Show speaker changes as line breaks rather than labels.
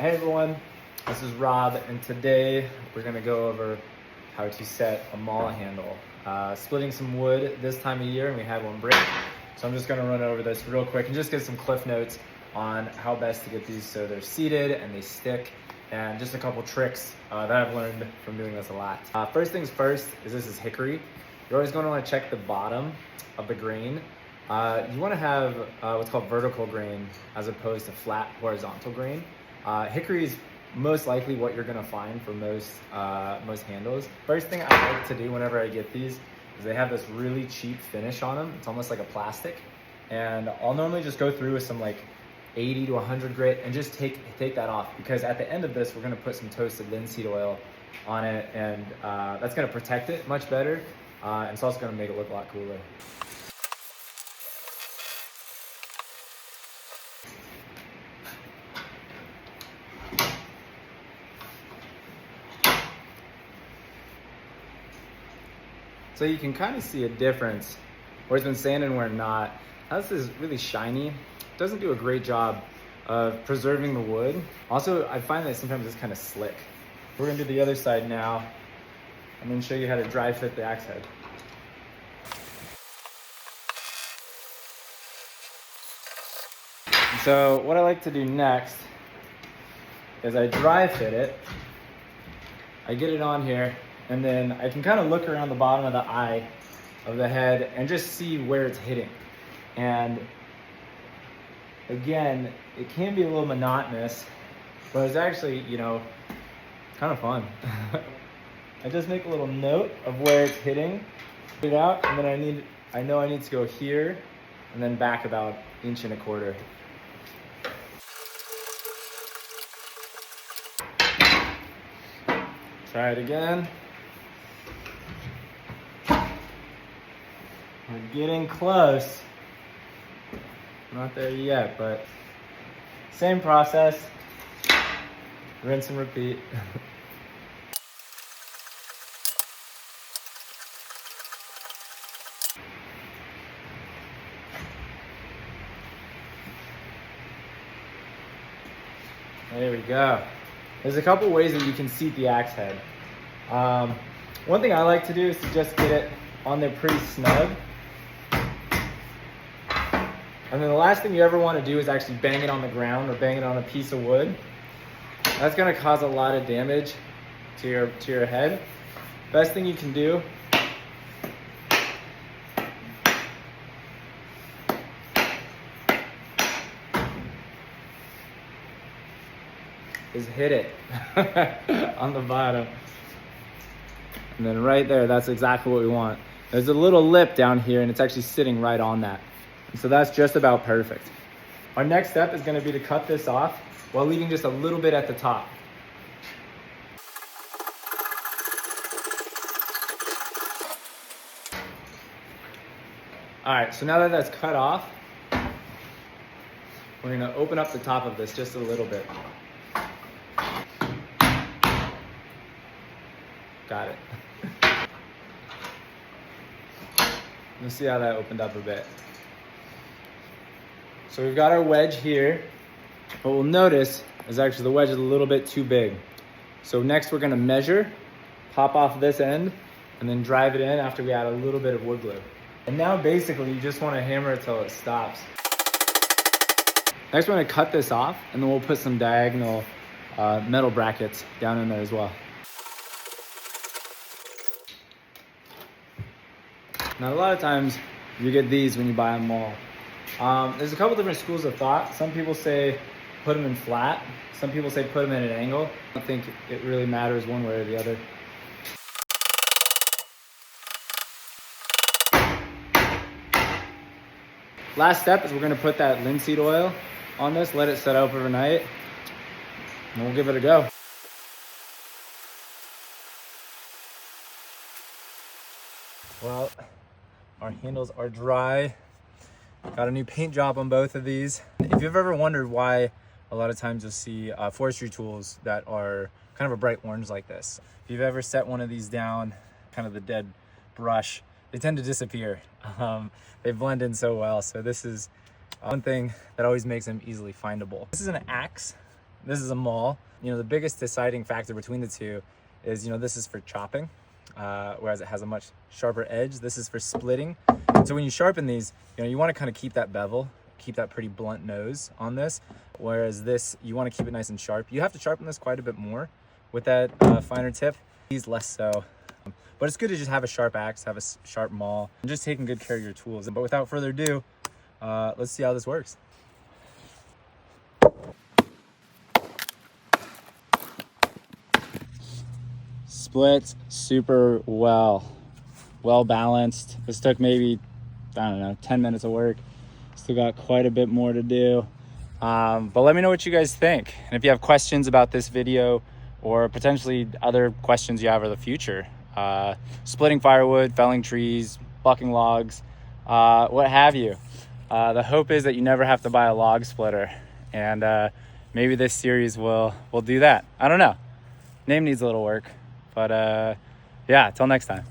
Hey everyone, this is Rob, and today we're going to go over how to set a maul handle. Splitting some wood this time of year, and we had one break, so I'm just going to run over this real quick and just get some cliff notes on how best to get these so they're seated and they stick, and just a couple tricks that I've learned from doing this a lot. First things first is this is hickory. You're always going to want to check the bottom of the grain. You want to have what's called vertical grain as opposed to flat horizontal grain. Hickory is most likely what you're gonna find for most handles. First thing I like to do whenever I get these is they have this really cheap finish on them. It's almost like a plastic. And I'll normally just go through with some like 80 to 100 grit and just take that off, because at the end of this, we're gonna put some toasted linseed oil on it, and that's gonna protect it much better. And it's also gonna make it look a lot cooler. So you can kind of see a difference where it's been sanded and where not. Now this is really shiny. It doesn't do a great job of preserving the wood. Also, I find that sometimes it's kind of slick. We're gonna do the other side now. I'm gonna show you how to dry fit the axe head. So what I like to do next is I dry fit it. I get it on here, and then I can kind of look around the bottom of the eye of the head and just see where it's hitting. And again, it can be a little monotonous, but it's actually, kind of fun. I just make a little note of where it's hitting, get it out, and then I know I need to go here and then back about 1.25 inches. Try it again. We're getting close. Not there yet, but same process. Rinse and repeat. There we go. There's a couple ways that you can seat the axe head. One thing I like to do is to just get it on there pretty snug. And then the last thing you ever want to do is actually bang it on the ground or bang it on a piece of wood. That's going to cause a lot of damage to your head. Best thing you can do is hit it on the bottom. And then right there, that's exactly what we want. There's a little lip down here, and it's actually sitting right on that. And so that's just about perfect. Our next step is going to be to cut this off while leaving just a little bit at the top. All right, so now that that's cut off, we're going to open up the top of this just a little bit. Got it. Let's see how that opened up a bit. So we've got our wedge here. What we'll notice is actually the wedge is a little bit too big. So next we're gonna measure, pop off this end, and then drive it in after we add a little bit of wood glue. And now basically you just wanna hammer it till it stops. Next we're gonna cut this off, and then we'll put some diagonal metal brackets down in there as well. Now, a lot of times you get these when you buy a maul. There's a couple different schools of thought. Some people say put them in flat. Some people say put them at an angle. I don't think it really matters one way or the other. Last step is we're gonna put that linseed oil on this, let it set up overnight, and we'll give it a go. Well, our handles are dry. Got a new paint job on both of these. If you've ever wondered why a lot of times you'll see forestry tools that are kind of a bright orange like this, if you've ever set one of these down, kind of the dead brush, they tend to disappear. They blend in so well. So this is one thing that always makes them easily findable. This is an axe. This is a maul. You know, the biggest deciding factor between the two is, you know, this is for chopping, whereas it has a much sharper edge. This is for splitting. So when you sharpen these, you know, you want to kind of keep that bevel, keep that pretty blunt nose on this, whereas this, you want to keep it nice and sharp. You have to sharpen this quite a bit more with that finer tip. These less so. But it's good to just have a sharp axe, have a sharp maul, and just taking good care of your tools. But without further ado, let's see how this works. Splits super well balanced. This took maybe, I don't know, 10 minutes of work. Still got quite a bit more to do. But let me know what you guys think. And if you have questions about this video or potentially other questions you have for the future, splitting firewood, felling trees, bucking logs, what have you. The hope is that you never have to buy a log splitter, and maybe this series will do that. I don't know. Name needs a little work, but yeah, till next time.